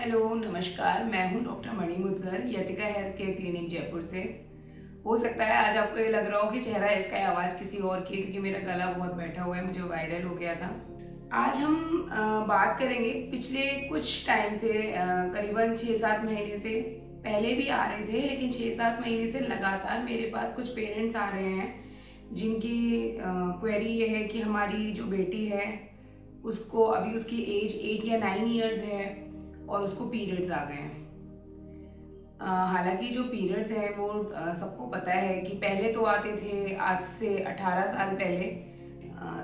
Hello नमस्कार। मैं हूं डॉक्टर मणि मुदगल, यतिका हेल्थ केयर क्लिनिक जयपुर से। हो सकता है आज आपको ये लग रहा हो कि चेहरा इसका है, आवाज़ किसी और की है, क्योंकि मेरा गला बहुत बैठा हुआ है, मुझे वायरल हो गया था। आज हम बात करेंगे पिछले कुछ टाइम से, करीबन 6-7 महीने से पहले भी आ रहे थे, लेकिन 6-7 महीने से लगातार मेरे पास कुछ पेरेंट्स आ रहे हैं जिनकी क्वेरी ये है कि हमारी जो बेटी है उसको अभी उसकी एज 8 या 9 ईयर्स है और उसको पीरियड्स आ गए हैं। हालांकि जो पीरियड्स हैं वो सबको पता है कि पहले तो आते थे, आज से 18 साल पहले,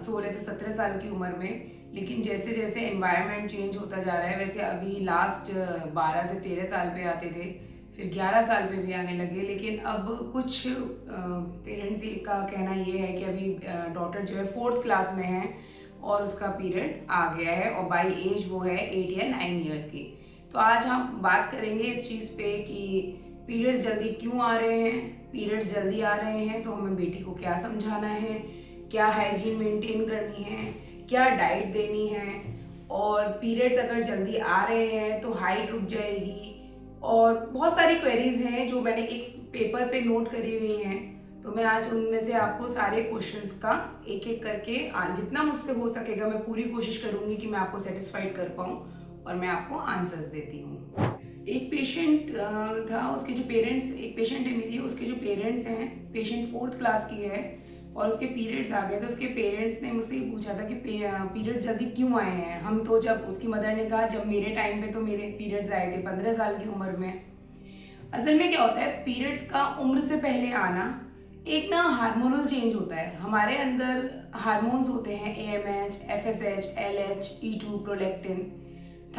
16 से 17 साल की उम्र में। लेकिन जैसे जैसे एनवायरनमेंट चेंज होता जा रहा है, वैसे अभी लास्ट 12 से 13 साल पे आते थे, फिर 11 साल पे भी आने लगे। लेकिन अब कुछ पेरेंट्स का कहना ये है कि अभी डॉटर जो है 4th क्लास में है और उसका पीरियड आ गया है, और बाई एज वो है 8 या 9 ईयर्स की। तो आज हम बात करेंगे इस चीज़ पे कि पीरियड्स जल्दी क्यों आ रहे हैं। पीरियड्स जल्दी आ रहे हैं तो हमें बेटी को क्या समझाना है, क्या हाइजीन मेंटेन करनी है, क्या डाइट देनी है, और पीरियड्स अगर जल्दी आ रहे हैं तो हाइट रुक जाएगी, और बहुत सारी क्वेरीज हैं जो मैंने एक पेपर पे नोट करी हुई हैं। तो मैं आज उनमें से आपको सारे क्वेश्चंस का एक एक करके, जितना मुझसे हो सकेगा मैं पूरी कोशिश करूंगी कि मैं आपको सेटिस्फाइड कर पाऊँ और मैं आपको आंसर्स देती हूँ। एक पेशेंट था, उसके जो पेरेंट्स, एक पेशेंट है मेरी, उसके जो पेरेंट्स हैं, पेशेंट 4th क्लास की है और उसके पीरियड्स आ गए। तो उसके पेरेंट्स ने मुझसे ये पूछा था कि पीरियड्स जल्दी क्यों आए हैं। हम तो, जब उसकी मदर ने कहा जब मेरे टाइम पे तो मेरे पीरियड्स आए थे 15 साल की उम्र में। असल में क्या होता है, पीरियड्स का उम्र से पहले आना एक ना हार्मोनल चेंज होता है। हमारे अंदर हार्मोन्स होते हैं, AMH, FSH, LH, E2, prolactin,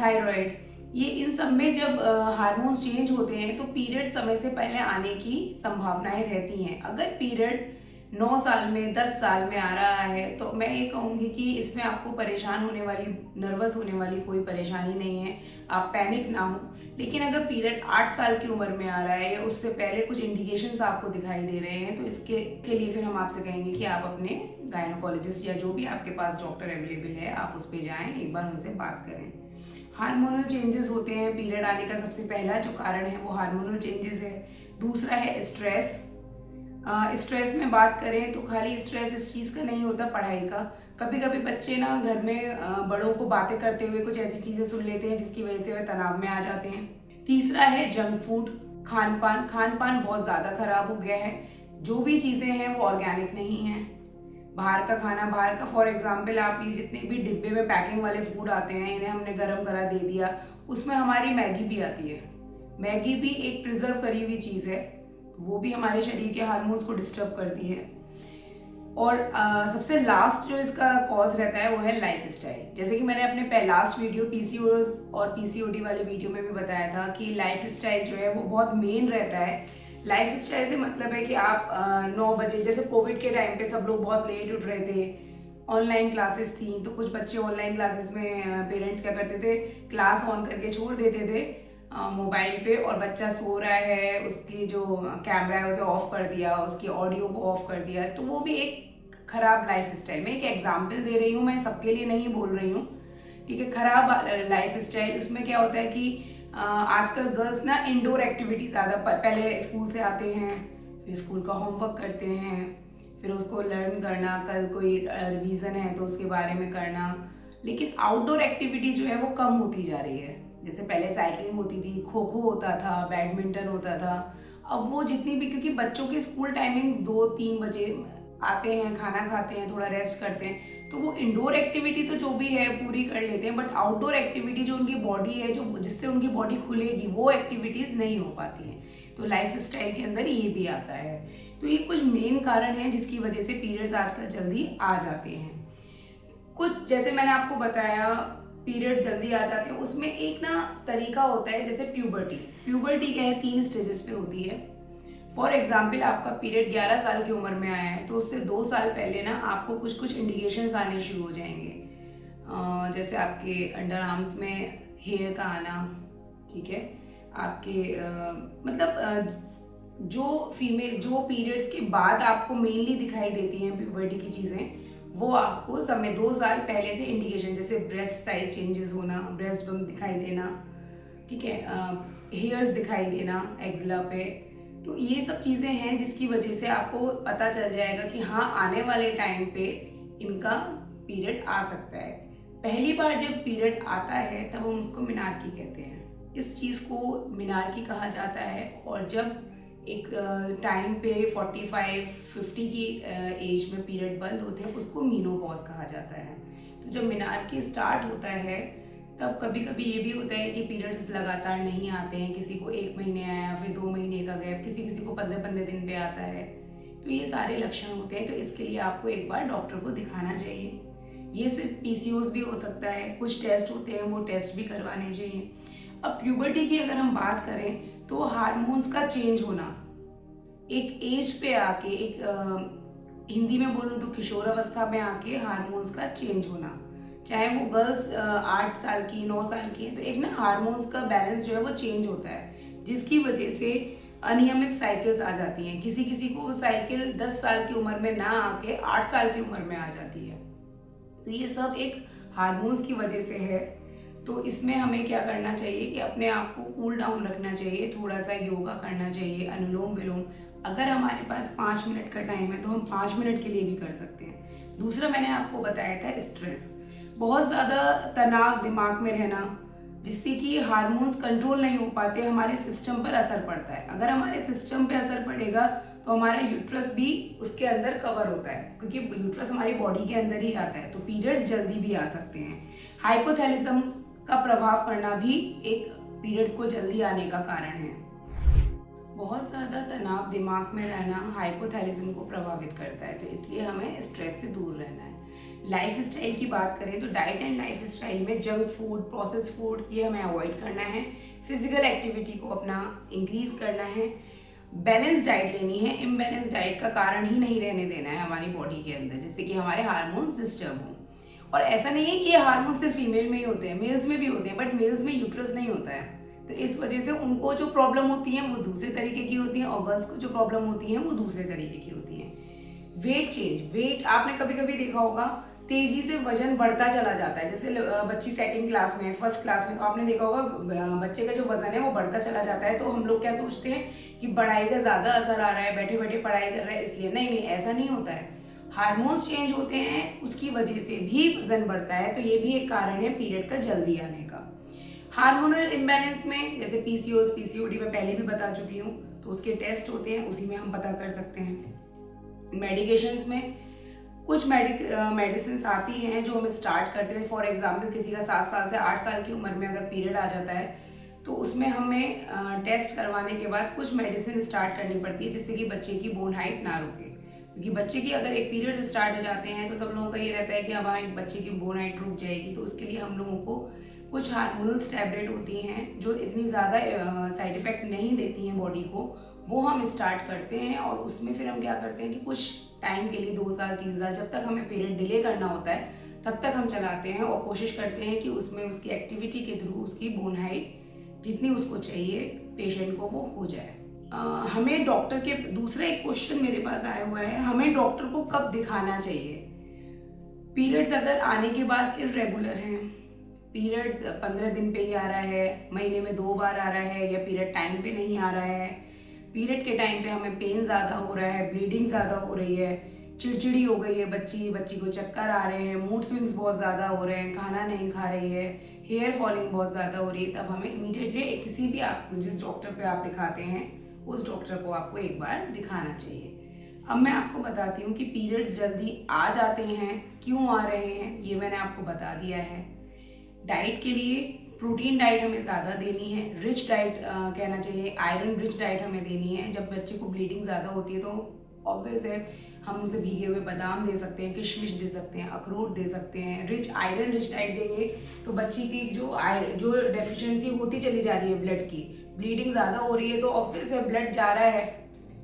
thyroid. ये इन सब में जब हार्मोन्स चेंज होते हैं तो पीरियड समय से पहले आने की संभावनाएं रहती हैं। अगर पीरियड 9 साल में, 10 साल में आ रहा है तो मैं ये कहूँगी कि इसमें आपको परेशान होने वाली, नर्वस होने वाली कोई परेशानी नहीं है, आप पैनिक ना हो। लेकिन अगर पीरियड 8 साल की उम्र में आ रहा है या उससे पहले कुछ इंडिकेशंस आपको दिखाई दे रहे हैं, तो इसके के लिए फिर हम आपसे कहेंगे कि आप अपने गायनोकोलॉजिस्ट या जो भी आपके पास डॉक्टर अवेलेबल है, आप उस पर जाएँ, एक बार उनसे बात करें। हार्मोनल चेंजेस होते हैं, पीरियड आने का सबसे पहला जो कारण है वो हार्मोनल चेंजेस है। दूसरा है स्ट्रेस। स्ट्रेस में बात करें तो खाली स्ट्रेस इस चीज़ का नहीं होता, पढ़ाई का। कभी कभी बच्चे ना घर में बड़ों को बातें करते हुए कुछ ऐसी चीज़ें सुन लेते हैं जिसकी वजह से वे तनाव में आ जाते हैं। तीसरा है जंक फूड, खान पान। खान पान बहुत ज़्यादा खराब हो गया है, जो भी चीज़ें हैं वो ऑर्गेनिक नहीं हैं। बाहर का खाना, बाहर का फॉर एग्जाम्पल आप ये जितने भी डिब्बे में पैकिंग वाले फूड आते हैं, इन्हें हमने गर्म करा दे दिया, उसमें हमारी मैगी भी आती है। मैगी भी एक प्रिजर्व करी हुई चीज़ है, वो भी हमारे शरीर के हार्मोन्स को डिस्टर्ब करती है। और सबसे लास्ट जो इसका कॉज रहता है वो है लाइफ स्टाइल। जैसे कि मैंने अपने लास्ट वीडियो PCOS और PCOD वाले वीडियो में भी बताया था कि लाइफ स्टाइल जो है वो बहुत मेन रहता है। लाइफ स्टाइल से मतलब है कि आप 9 बजे, जैसे कोविड के टाइम पे सब लोग बहुत लेट उठ रहे थे, ऑनलाइन क्लासेस थी, तो कुछ बच्चे ऑनलाइन क्लासेस में पेरेंट्स क्या करते थे, क्लास ऑन करके छोड़ देते थे मोबाइल पे, और बच्चा सो रहा है, उसकी जो कैमरा है उसे ऑफ कर दिया, उसकी ऑडियो को ऑफ कर दिया। तो वो भी एक खराब लाइफ स्टाइल। मैं एक एग्जाम्पल दे रही हूँ, मैं सबके लिए नहीं बोल रही हूँ, ठीक है। खराब लाइफ स्टाइल, उसमें क्या होता है कि आजकल गर्ल्स ना इंडोर एक्टिविटी ज़्यादा, पहले स्कूल से आते हैं, फिर स्कूल का होमवर्क करते हैं, फिर उसको लर्न करना, कल कोई रिवीजन है तो उसके बारे में करना। लेकिन आउटडोर एक्टिविटी जो है वो कम होती जा रही है। जैसे पहले साइकिलिंग होती थी, खो खो होता था, बैडमिंटन होता था। अब वो जितनी भी, क्योंकि बच्चों की स्कूल टाइमिंग्स 2-3 बजे आते हैं, खाना खाते हैं, थोड़ा रेस्ट करते हैं, तो वो इंडोर एक्टिविटी तो जो भी है पूरी कर लेते हैं, बट आउटडोर एक्टिविटी जो उनकी बॉडी है, जो जिससे उनकी बॉडी खुलेगी, वो एक्टिविटीज़ नहीं हो पाती हैं। तो लाइफ स्टाइल के अंदर ये भी आता है। तो ये कुछ मेन कारण हैं जिसकी वजह से पीरियड्स आजकल जल्दी आ जाते हैं। कुछ, जैसे मैंने आपको बताया, पीरियड जल्दी आ जाते हैं, उसमें एक ना तरीका होता है, जैसे प्यूबर्टी। प्यूबर्टी क्या है, 3 स्टेजेस पे होती है। फॉर एग्जाम्पल आपका पीरियड 11 साल की उम्र में आया है, तो उससे 2 साल पहले ना आपको कुछ कुछ इंडिकेशंस आने शुरू हो जाएंगे। जैसे आपके अंडर आर्म्स में हेयर का आना, ठीक है, आपके जो पीरियड्स के बाद आपको मेनली दिखाई देती हैं प्यूबर्टी की चीज़ें, वो आपको समय 2 साल पहले से इंडिकेशन, जैसे ब्रेस्ट साइज चेंजेस होना, ब्रेस्ट बम्प दिखाई देना, ठीक है, हेयर्स दिखाई देना एक्जिला पे, तो ये सब चीज़ें हैं जिसकी वजह से आपको पता चल जाएगा कि हाँ आने वाले टाइम पे इनका पीरियड आ सकता है। पहली बार जब पीरियड आता है तब हम उसको मिनार्की कहते हैं। इस चीज़ को मिनार्की कहा जाता है। और जब एक टाइम पे 45-50 की एज में पीरियड बंद होते हैं उसको मीनोपॉज कहा जाता है। तो जब मिनार्की स्टार्ट होता है तब कभी कभी ये भी होता है कि पीरियड्स लगातार नहीं आते हैं, किसी को 1 महीने आया, फिर 2 महीने का गैप, किसी किसी को 15-15 दिन पे आता है। तो ये सारे लक्षण होते हैं, तो इसके लिए आपको एक बार डॉक्टर को दिखाना चाहिए। ये सिर्फ पीसीओएस भी हो सकता है, कुछ टेस्ट होते हैं वो टेस्ट भी करवाने चाहिए। अब प्यूबर्टी की अगर हम बात करें तो हार्मोन्स का चेंज होना एक एज पे आके, एक हिंदी में बोलूँ तो किशोरावस्था में आके हार्मोन्स का चेंज होना, चाहे वो गर्ल्स 8 साल की 9 साल की है, तो एक ना हार्मोन्स का बैलेंस जो है वो चेंज होता है, जिसकी वजह से अनियमित साइकिल्स आ जाती हैं। किसी किसी को साइकिल 10 साल की उम्र में ना आके 8 साल की उम्र में आ जाती है। तो ये सब एक हार्मोन्स की वजह से है। तो इसमें हमें क्या करना चाहिए कि अपने आप को कूल डाउन रखना चाहिए, थोड़ा सा योगा करना चाहिए, अनुलोम विलोम। अगर हमारे पास 5 मिनट का टाइम है तो हम 5 मिनट के लिए भी कर सकते हैं। दूसरा मैंने आपको बताया था स्ट्रेस, बहुत ज़्यादा तनाव दिमाग में रहना, जिससे कि हार्मोन्स कंट्रोल नहीं हो पाते, हमारे सिस्टम पर असर पड़ता है। अगर हमारे सिस्टम पे असर पड़ेगा तो हमारा यूट्रस भी उसके अंदर कवर होता है, क्योंकि यूट्रस हमारी बॉडी के अंदर ही आता है, तो पीरियड्स जल्दी भी आ सकते हैं। हाइपोथैलेमस का प्रभाव करना भी एक पीरियड्स को जल्दी आने का कारण है। बहुत ज़्यादा तनाव दिमाग में रहना हाइपोथैलेमस को प्रभावित करता है, तो इसलिए हमें स्ट्रेस से दूर रहना है। लाइफ स्टाइल की बात करें तो डाइट एंड लाइफ स्टाइल में जंक फूड, प्रोसेस फूड ये हमें अवॉइड करना है। फिजिकल एक्टिविटी को अपना इंक्रीज करना है। बैलेंस डाइट लेनी है, इम्बैलेंस डाइट का कारण ही नहीं रहने देना है हमारी बॉडी के अंदर, जिससे कि हमारे हार्मोन सिस्टम हो। और ऐसा नहीं है कि ये हार्मोन सिर्फ फीमेल में ही होते हैं, मेल्स में भी होते हैं, बट मेल्स में यूट्रस नहीं होता है, तो इस वजह से उनको जो प्रॉब्लम होती है वो दूसरे तरीके की होती है, और गर्ल्स को जो प्रॉब्लम होती है वो दूसरे तरीके की होती है। वेट चेंज, वेट आपने कभी कभी देखा होगा तेजी से वजन बढ़ता चला जाता है। जैसे बच्ची 2nd क्लास में, 1st क्लास में, तो आपने देखा होगा बच्चे का जो वजन है वो बढ़ता चला जाता है। तो हम लोग क्या सोचते हैं कि पढ़ाई का ज़्यादा असर आ रहा है, बैठे बैठे पढ़ाई कर रहा है इसलिए। नहीं नहीं, ऐसा नहीं होता है। हार्मोन्स चेंज होते हैं, उसकी वजह से भी वजन बढ़ता है, तो ये भी एक कारण है पीरियड का जल्दी आने का। हार्मोनल इम्बैलेंस में जैसे पीसीओएस, पीसीओडी में पहले भी बता चुकी हूँ, तो उसके टेस्ट होते हैं, उसी में हम पता कर सकते हैं। मेडिकेशंस में कुछ मेडिसिन आती हैं जो हम स्टार्ट करते हैं। फॉर एग्जांपल किसी का 7 साल से 8 साल की उम्र में अगर पीरियड आ जाता है तो उसमें हमें टेस्ट करवाने के बाद कुछ मेडिसिन स्टार्ट करनी पड़ती है, जिससे कि बच्चे की बोन हाइट ना रुके। क्योंकि बच्चे की अगर एक पीरियड स्टार्ट हो जाते हैं तो सब लोगों का ये रहता है कि अब हाँ बच्चे की बोन हाइट रुक जाएगी, तो उसके लिए हम लोगों को कुछ हार्मोनल टैबलेट होती हैं जो इतनी ज़्यादा साइड इफ़ेक्ट नहीं देती हैं बॉडी को, वो हम स्टार्ट करते हैं। और उसमें फिर हम क्या करते हैं कि कुछ टाइम के लिए 2 साल 3 साल, जब तक हमें पीरियड डिले करना होता है तब तक हम चलाते हैं, और कोशिश करते हैं कि उसमें उसकी एक्टिविटी के थ्रू उसकी बोन हाइट जितनी उसको चाहिए पेशेंट को वो हो जाए। हमें डॉक्टर के दूसरा एक क्वेश्चन मेरे पास आया हुआ है, हमें डॉक्टर को कब दिखाना चाहिए? पीरियड्स अगर आने के बाद इर्रेगुलर हैं, पीरियड्स 15 दिन पे ही आ रहा है, महीने में 2 बार आ रहा है, या पीरियड टाइम पे नहीं आ रहा है, पीरियड के टाइम पे हमें पेन ज़्यादा हो रहा है, ब्लीडिंग ज़्यादा हो रही है, चिड़चिड़ी हो गई है बच्ची को चक्कर आ रहे हैं, मूड स्विंग्स बहुत ज़्यादा हो रहे हैं, खाना नहीं खा रही है, हेयर फॉलिंग बहुत ज़्यादा हो रही है, तब हमें इमीडिएटली किसी भी आप जिस डॉक्टर पे आप दिखाते हैं उस डॉक्टर को आपको एक बार दिखाना चाहिए। अब मैं आपको बताती हूँ कि पीरियड्स जल्दी आ जाते हैं, क्यों आ रहे हैं, ये मैंने आपको बता दिया है। डाइट के लिए प्रोटीन डाइट हमें ज़्यादा देनी है, रिच डाइट कहना चाहिए, आयरन रिच डाइट हमें देनी है। जब बच्चे को ब्लीडिंग ज़्यादा होती है तो ऑब्वियस है हम उसे भीगे हुए बादाम दे सकते हैं, किशमिश दे सकते हैं, अखरोट दे सकते हैं। रिच आयरन रिच डाइट देंगे तो बच्ची की जो डेफिशिएंसी होती चली जा रही है ब्लड की, ब्लीडिंग ज़्यादा हो रही है तो ऑब्वियस है ब्लड जा रहा है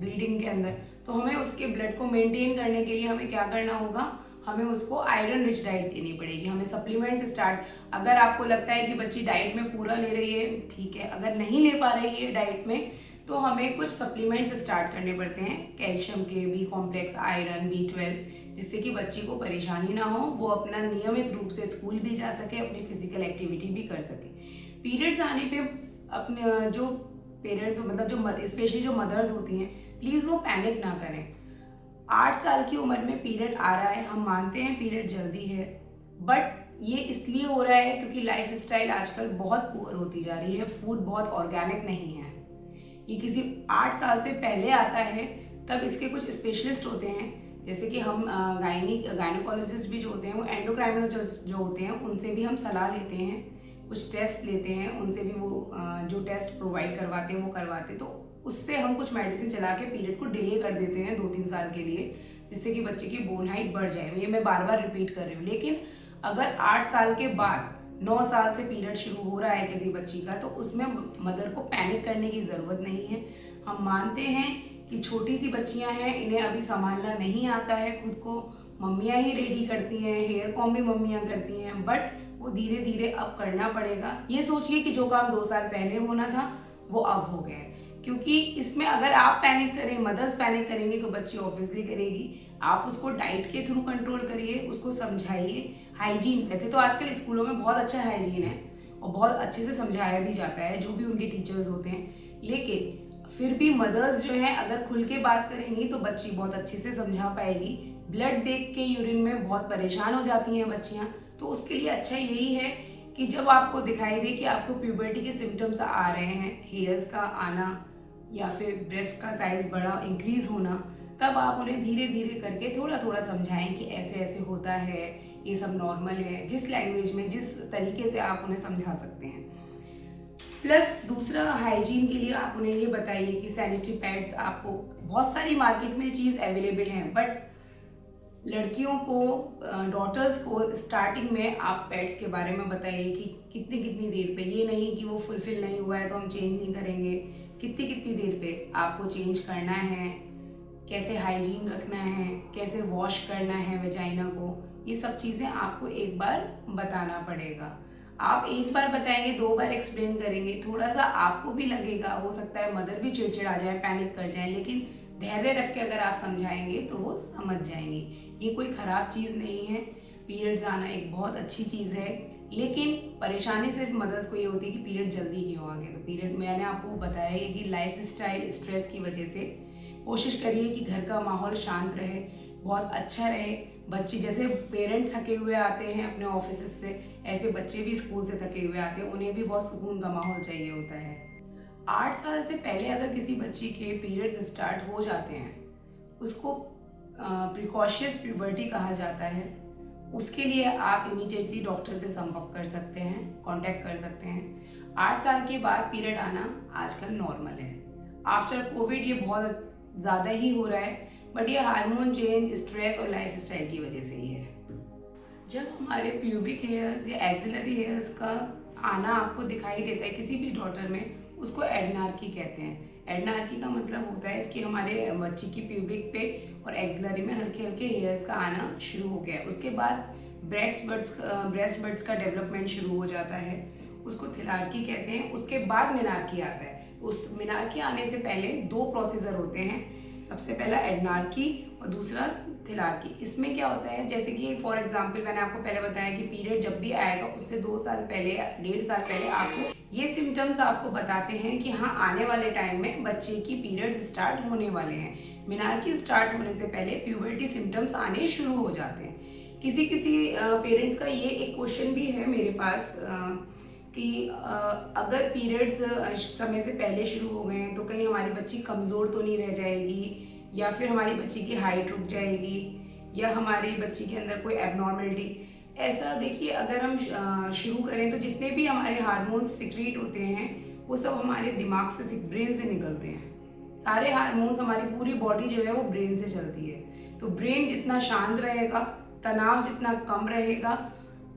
ब्लीडिंग के अंदर, तो हमें उसके ब्लड को मेंटेन करने के लिए हमें क्या करना होगा, हमें उसको आयरन रिच डाइट देनी पड़ेगी। हमें सप्लीमेंट्स स्टार्ट, अगर आपको लगता है कि बच्ची डाइट में पूरा ले रही है ठीक है, अगर नहीं ले पा रही है डाइट में तो हमें कुछ सप्लीमेंट्स स्टार्ट करने पड़ते हैं, कैल्शियम के, बी कॉम्प्लेक्स, आयरन, B12, जिससे कि बच्ची को परेशानी ना हो, वो अपना नियमित रूप से स्कूल भी जा सके, अपनी फिजिकल एक्टिविटी भी कर सके। पीरियड्स आने पे अपने जो पेरेंट्स मतलब जो स्पेशली जो मदर्स होती हैं, प्लीज़ वो पैनिक ना करें। 8 साल की उम्र में पीरियड आ रहा है, हम मानते हैं पीरियड जल्दी है, बट ये इसलिए हो रहा है क्योंकि लाइफ स्टाइल आजकल बहुत पुअर होती जा रही है, फूड बहुत ऑर्गेनिक नहीं है। ये किसी 8 साल से पहले आता है, तब इसके कुछ स्पेशलिस्ट होते हैं, जैसे कि हम गायनोकोलॉजिस्ट भी जो होते हैं, वो एंडोक्राइनोलॉजिस्ट जो होते हैं, उनसे भी हम सलाह लेते हैं, कुछ टेस्ट लेते हैं, उनसे भी वो जो टेस्ट प्रोवाइड करवाते हैं वो करवाते हैं, तो उससे हम कुछ मेडिसिन चला के पीरियड को डिले कर देते हैं 2-3 साल के लिए, जिससे कि बच्चे की बोन हाइट बढ़ जाए। ये मैं बार बार रिपीट कर रही हूँ। लेकिन अगर 8 साल के बाद 9 साल से पीरियड शुरू हो रहा है किसी बच्ची का, तो उसमें मदर को पैनिक करने की ज़रूरत नहीं है। हम मानते हैं कि छोटी सी बच्चियां हैं, इन्हें अभी संभालना नहीं आता है खुद को, मम्मियां ही रेडी करती हैं, हेयर कॉम भी मम्मियां करती हैं, बट वो धीरे धीरे अब करना पड़ेगा। ये सोचिए कि जो काम 2 साल पहले होना था वो अब हो गया है, क्योंकि इसमें अगर आप पैनिक करें, मदर्स पैनिक करेंगी, तो बच्ची ऑब्वियसली करेगी। आप उसको डाइट के थ्रू कंट्रोल करिए, उसको समझाइए। हाइजीन, वैसे तो आजकल स्कूलों में बहुत अच्छा हाइजीन है और बहुत अच्छे से समझाया भी जाता है जो भी उनके टीचर्स होते हैं, लेकिन फिर भी मदर्स जो है अगर खुल के बात करेंगी तो बच्ची बहुत अच्छे से समझा पाएगी। ब्लड देख के यूरिन में बहुत परेशान हो जाती हैं बच्चियाँ, तो उसके लिए अच्छा यही है कि जब आपको दिखाई दे कि आपको प्यूबर्टी के सिम्टम्स आ रहे हैं, हेयर्स का आना या फिर ब्रेस्ट का साइज बड़ा इंक्रीज होना, तब आप उन्हें धीरे धीरे करके थोड़ा थोड़ा समझाएं कि ऐसे ऐसे होता है, ये सब नॉर्मल है, जिस लैंग्वेज में जिस तरीके से आप उन्हें समझा सकते हैं। प्लस दूसरा, हाइजीन के लिए आप उन्हें ये बताइए कि सैनिटरी पैड्स, आपको बहुत सारी मार्केट में चीज़ अवेलेबल हैं, बट लड़कियों को, डॉटर्स को स्टार्टिंग में आप पैड्स के बारे में बताइए कि कितनी कितनी देर पे, ये नहीं कि वो फुलफिल नहीं हुआ है तो हम चेंज नहीं करेंगे, कितनी कितनी देर पे आपको चेंज करना है, कैसे हाइजीन रखना है, कैसे वॉश करना है वेजाइना को, ये सब चीज़ें आपको एक बार बताना पड़ेगा। आप एक बार बताएंगे, 2 बार एक्सप्लेन करेंगे, थोड़ा सा आपको भी लगेगा, हो सकता है मदर भी चिड़चिड़ा जाए, पैनिक कर जाए, लेकिन धैर्य रख के अगर आप समझाएंगे तो वो समझ जाएंगी। ये कोई ख़राब चीज़ नहीं है, पीरियड्स आना एक बहुत अच्छी चीज़ है, लेकिन परेशानी सिर्फ मदर्स को ये होती है कि पीरियड जल्दी क्यों आ गए। तो पीरियड मैंने आपको बताया है कि लाइफ स्टाइल स्ट्रेस की वजह से कोशिश करिए कि घर का माहौल शांत रहे, बहुत अच्छा रहे। बच्चे, जैसे पेरेंट्स थके हुए आते हैं अपने ऑफिस से, ऐसे बच्चे भी स्कूल से थके हुए आते हैं, उन्हें भी बहुत सुकून का माहौल चाहिए होता है। 8 साल से पहले अगर किसी बच्ची के पीरियड्स स्टार्ट हो जाते हैं, उसको प्रिकॉशियस प्यूबर्टी कहा जाता है। उसके लिए आप इमीडिएटली डॉक्टर से संपर्क कर सकते हैं, कांटेक्ट कर सकते हैं। 8 साल के बाद पीरियड आना आजकल नॉर्मल है। आफ्टर कोविड ये बहुत ज़्यादा ही हो रहा है, बट ये हार्मोन चेंज, स्ट्रेस और लाइफ स्टाइल की वजह से ही है। जब हमारे प्यूबिक हेयर्स या एक्सिलरी हेयर्स का आना आपको दिखाई देता है किसी भी डॉटर में, उसको एडनार्की कहते हैं। एडनार्की का मतलब होता है कि हमारे बच्ची की प्यूबिक पे और एक्सिलरी में हल्के हल्के हेयर्स का आना शुरू हो गया है। उसके बाद ब्रेस्ट बड्स का डेवलपमेंट शुरू हो जाता है, उसको थिलार्की कहते हैं। उसके बाद मेनार्की आता है। उस मेनार्की आने से पहले 2 प्रोसीजर होते हैं, सबसे पहला एडनार्की और दूसरा थिलार्की। इसमें क्या होता है, जैसे कि फॉर एग्जांपल मैंने आपको पहले बताया कि पीरियड जब भी आएगा उससे 2 साल पहले या 1.5 साल पहले आपको ये सिम्टम्स आपको बताते हैं कि हाँ, आने वाले टाइम में बच्चे की पीरियड्स स्टार्ट होने वाले हैं। मेनार्की स्टार्ट होने से पहले प्यूबर्टी सिम्टम्स आने शुरू हो जाते हैं। किसी पेरेंट्स का ये एक क्वेश्चन भी है मेरे पास कि अगर पीरियड्स समय से पहले शुरू हो गए हैं तो कहीं हमारी बच्ची कमज़ोर तो नहीं रह जाएगी, या फिर हमारी बच्ची की हाइट रुक जाएगी, या हमारी बच्ची के अंदर कोई एबनॉर्मलिटी। ऐसा देखिए, अगर हम शुरू करें तो जितने भी हमारे हार्मोन्स सिक्रीट होते हैं वो सब हमारे दिमाग से, ब्रेन से निकलते हैं। सारे हार्मोन्स, हमारी पूरी बॉडी जो है वो ब्रेन से चलती है। तो ब्रेन जितना शांत रहेगा, तनाव जितना कम रहेगा,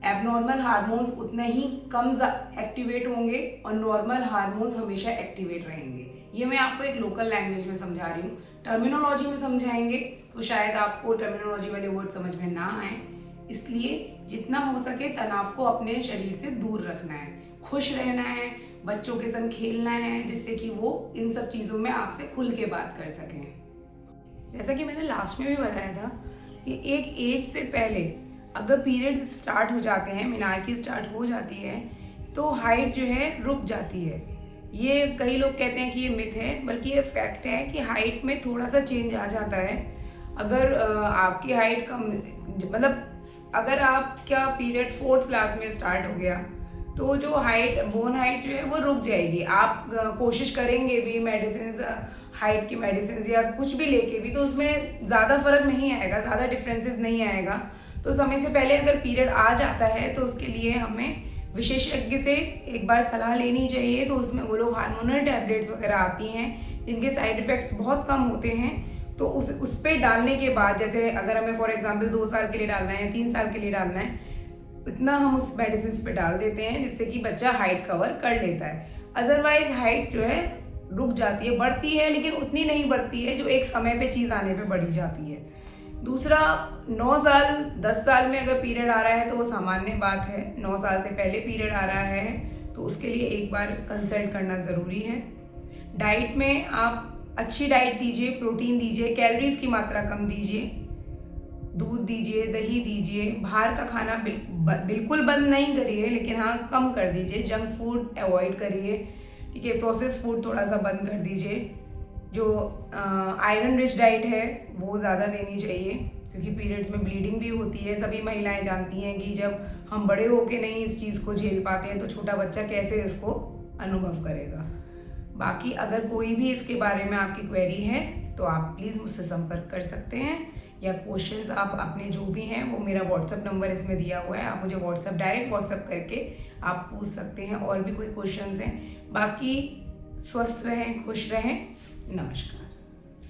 एबनॉर्मल हार्मोन्स उतने ही कम एक्टिवेट होंगे और नॉर्मल हार्मोन्स हमेशा एक्टिवेट रहेंगे। ये मैं आपको एक लोकल लैंग्वेज में समझा रही हूँ। टर्मिनोलॉजी में समझाएंगे तो शायद आपको टर्मिनोलॉजी वाले वर्ड समझ में ना आए, इसलिए जितना हो सके तनाव को अपने शरीर से दूर रखना है, खुश रहना है, बच्चों के संग खेलना है, जिससे कि वो इन सब चीज़ों में आपसे खुल के बात कर सकें। जैसा कि मैंने लास्ट में भी बताया था कि एक एज से पहले अगर पीरियड्स स्टार्ट हो जाते हैं, मेनार्की स्टार्ट हो जाती है, तो हाइट जो है रुक जाती है। ये कई लोग कहते हैं कि ये मिथ है, बल्कि ये फैक्ट है कि हाइट में थोड़ा सा चेंज आ जाता है। अगर आपकी हाइट कम, मतलब अगर आपका पीरियड 4th क्लास में स्टार्ट हो गया तो जो हाइट, बोन हाइट जो है वो रुक जाएगी। आप कोशिश करेंगे भी मेडिसिन, हाइट की मेडिसिन या कुछ भी लेके भी, तो उसमें ज़्यादा फर्क नहीं आएगा, ज़्यादा डिफरेंसेस नहीं आएगा। तो समय से पहले अगर पीरियड आ जाता है तो उसके लिए हमें विशेषज्ञ से एक बार सलाह लेनी चाहिए। तो उसमें वो लोग हार्मोनल टैबलेट्स वगैरह आती हैं जिनके साइड इफ़ेक्ट्स बहुत कम होते हैं। तो उस पर डालने के बाद, जैसे अगर हमें फॉर एग्जांपल 2 साल के लिए डालना है या 3 साल के लिए डालना है, इतना हम उस मेडिसिन पे डाल देते हैं जिससे कि बच्चा हाइट कवर कर लेता है। अदरवाइज हाइट जो है रुक जाती है, बढ़ती है लेकिन उतनी नहीं बढ़ती है जो एक समय पे चीज़ आने पे बढ़ी जाती है। दूसरा, 9 साल 10 साल में अगर पीरियड आ रहा है तो वो सामान्य बात है। 9 साल से पहले पीरियड आ रहा है तो उसके लिए एक बार कंसल्ट करना ज़रूरी है। डाइट में आप अच्छी डाइट दीजिए, प्रोटीन दीजिए, कैलोरीज की मात्रा कम दीजिए, दूध दीजिए, दही दीजिए, बाहर का खाना बिल्कुल बंद नहीं करिए, लेकिन हाँ कम कर दीजिए। जंक फूड अवॉइड करिए, ठीक है। प्रोसेस फूड थोड़ा सा बंद कर दीजिए। जो आयरन रिच डाइट है वो ज़्यादा देनी चाहिए, क्योंकि पीरियड्स में ब्लीडिंग भी होती है। सभी महिलाएं जानती हैं कि जब हम बड़े होके नहीं इस चीज़ को झेल पाते हैं तो छोटा बच्चा कैसे इसको अनुभव करेगा। बाकी अगर कोई भी इसके बारे में आपकी क्वेरी है तो आप प्लीज़ मुझसे संपर्क कर सकते हैं, या क्वेश्चंस आप अपने जो भी हैं, वो मेरा व्हाट्सअप नंबर इसमें दिया हुआ है, आप मुझे डायरेक्ट व्हाट्सअप करके आप पूछ सकते हैं। और भी कोई क्वेश्चंस हैं। बाकी स्वस्थ रहें, खुश रहें। नमस्कार।